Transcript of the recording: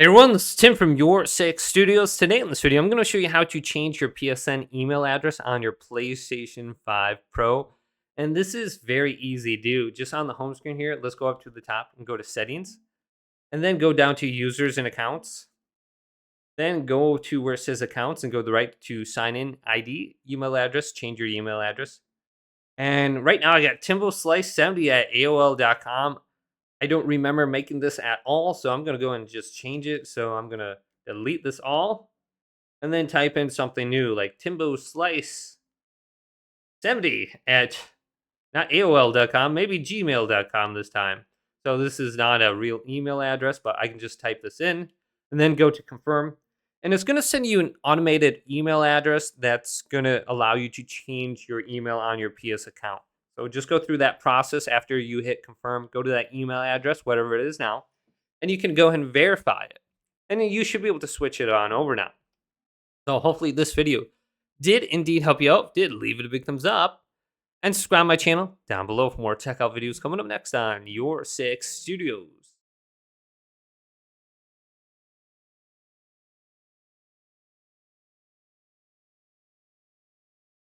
Hey everyone, this is Tim from YourSixStudios. Today in this video, I'm going to show you how to change your PSN email address on your PlayStation 5 Pro. And this is very easy to do. Just on the home screen here, let's go up to the top and go to Settings. And then go down to Users and Accounts. Then go to where it says Accounts and go to the right to Sign In ID, email address, change your email address. And right now I got TimboSlice70 at AOL.com. I don't remember making this at all, so I'm going to go and just change it. So I'm going to delete this all and then type in something new like TimboSlice70 at not AOL.com, maybe gmail.com this time. So this is not a real email address, but I can just type this in and then go to confirm. And it's going to send you an automated email address that's going to allow you to change your email on your PS account. So just go through that process after you hit confirm, go to that email address, whatever it is now, and you can go ahead and verify it. And then you should be able to switch it on over now. So hopefully this video did indeed help you out. Did leave it a big thumbs up. And subscribe to my channel down below for more tech out videos coming up next on YourSixStudios.